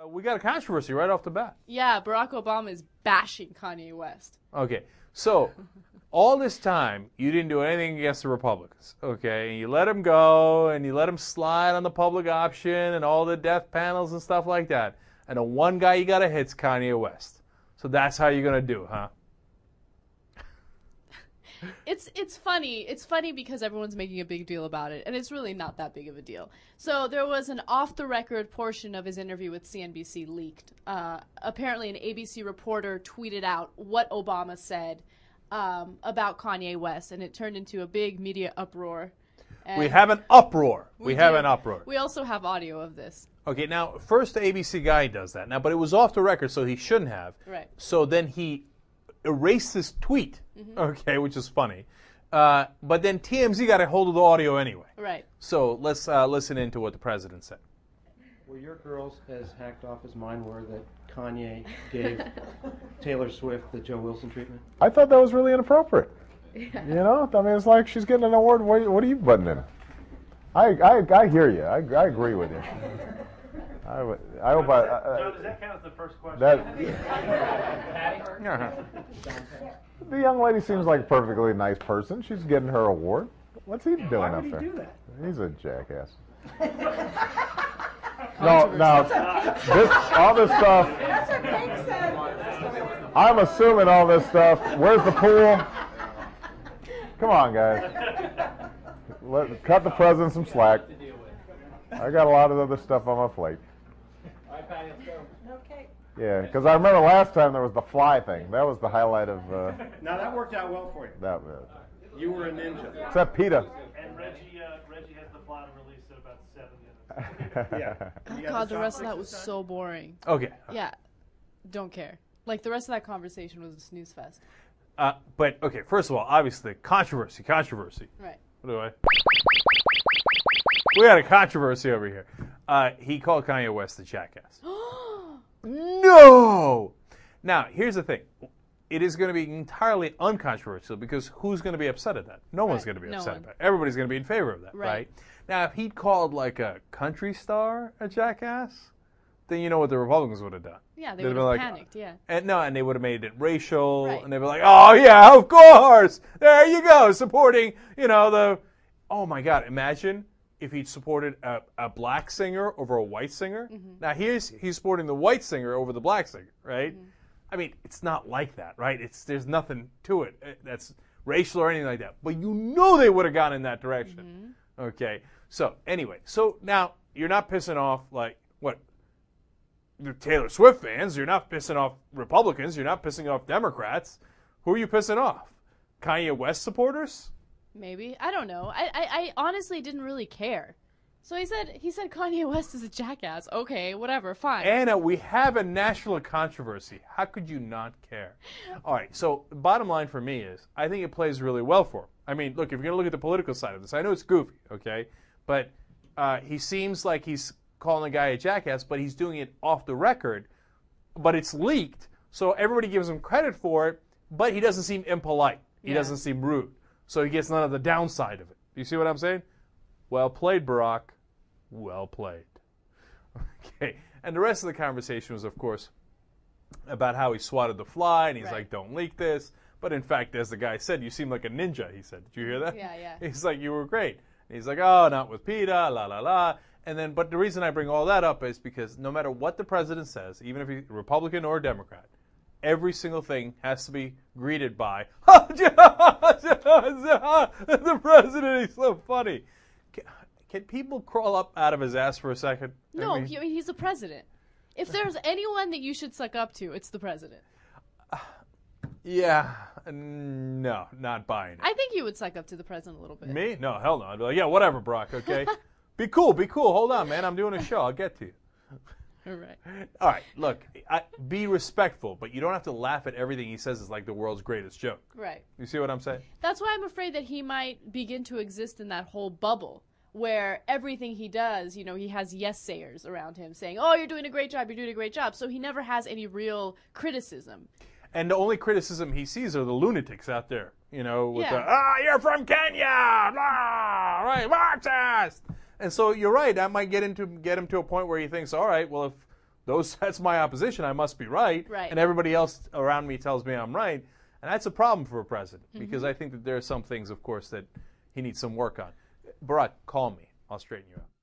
We got a controversy right off the bat. Yeah, Barack Obama is bashing Kanye West. Okay, so all this time you didn't do anything against the Republicans. Okay, and you let them go and you let them slide on the public option and all the death panels and stuff like that. And the one guy you got to hit's Kanye West. So that's how you're gonna do, huh? It's funny. It's funny because everyone's making a big deal about it, and it's really not that big of a deal. So there was an off-the-record portion of his interview with CNBC leaked. Apparently, an ABC reporter tweeted out what Obama said about Kanye West, and it turned into a big media uproar. And we have an uproar. We have an uproar. We also have audio of this. Okay, now, first the ABC guy does that. Now, but it was off the record, so he shouldn't have. Right. So then he erased his tweet, okay, which is funny. But then TMZ got a hold of the audio anyway. Right. So let's listen into what the president said. Were your girls as hacked off as mine were that Kanye gave Taylor Swift the Joe Wilson treatment? I thought that was really inappropriate. Yeah. You know, I mean, it's like she's getting an award. What are you butting in? I hear you. I agree with you. I hope Joe, does that count as the first question? The young lady seems like a perfectly nice person. She's getting her award. What's he doing Why up would there? he do that? He's a jackass. No, all this stuff. That's what Pink said. I'm assuming all this stuff. Where's the pool? Come on, guys. Cut the president some slack. I got a lot of other stuff on my plate. All right, Patty, let's go. Okay. Yeah, because I remember last time there was the fly thing. That was the highlight of Now that worked out well for you. that. You were a ninja. Except PETA. And Reggie has the final release in about 7 minutes. Oh, You got God, the the rest of sound that was so boring. Okay. Yeah, don't care. Like, the rest of that conversation was a snooze fest. But, okay, first of all, obviously, controversy. Right. What do I? We had a controversy over here. He called Kanye West a jackass. No! Now, here's the thing. It is going to be entirely uncontroversial because who's going to be upset at that? No one's going to be No upset one. about it. Everybody's going to be in favor of that, right? Now, if he'd called like a country star a jackass, then you know what the Republicans would have done. Yeah, they They'd would been have like, panicked, yeah. And they would have made it racial, Right. and they'd be like, oh, yeah, of course. There you go, supporting, oh, my God, imagine if he'd supported a black singer over a white singer. Now, he's supporting the white singer over the black singer, right? I mean, it's not like that, right? There's nothing to it that's racial or anything like that. But you know they would have gone in that direction. Okay, so anyway, so now you're not pissing off, like, what? The Taylor Swift fans, you're not pissing off Republicans, you're not pissing off Democrats. Who are you pissing off? Kanye West supporters? Maybe. I don't know. I honestly didn't really care. So he said Kanye West is a jackass. Okay, whatever, fine. Anna, we have a national controversy. How could you not care? All right, so bottom line for me is I think it plays really well for him. I mean, look, if you're going to look at the political side of this, I know it's goofy, okay? But he seems like he's calling the guy a jackass, but he's doing it off the record, but it's leaked, so everybody gives him credit for it, but he doesn't seem impolite. He doesn't seem rude. So he gets none of the downside of it. You see what I'm saying? Well played, Barack. Well played. Okay. And the rest of the conversation was, of course, about how he swatted the fly, and he's like, don't leak this. But in fact, as the guy said, you seem like a ninja, he said. Did you hear that? Yeah. He's like, you were great. And he's like, oh, not with PETA, la, la, la. And then, but the reason I bring all that up is because no matter what the president says, even if he's Republican or Democrat, every single thing has to be greeted by, the president, he's so funny. Can people crawl up out of his ass for a second? No, he's the president. If there's anyone that you should suck up to, it's the president. Yeah, no, not buying it. I think you would suck up to the president a little bit. Me? No, hell no. I'd be like, yeah, whatever, Brock, okay? Be cool. Hold on, man. I'm doing a show. I'll get to you. All right. All right, look, be respectful, but you don't have to laugh at everything he says is like the world's greatest joke. Right. You see what I'm saying? That's why I'm afraid that he might begin to exist in that whole bubble where everything he does, he has yes-sayers around him saying, oh, you're doing a great job. So he never has any real criticism. And the only criticism he sees are the lunatics out there, with you're from Kenya, blah, right, Marxist. And so you're right, that might get him to a point where he thinks, all right, well, if That's my opposition. I must be right. Right. And everybody else around me tells me I'm right. And that's a problem for a president because I think that there are some things, of course, that he needs some work on. Barack, call me. I'll straighten you out.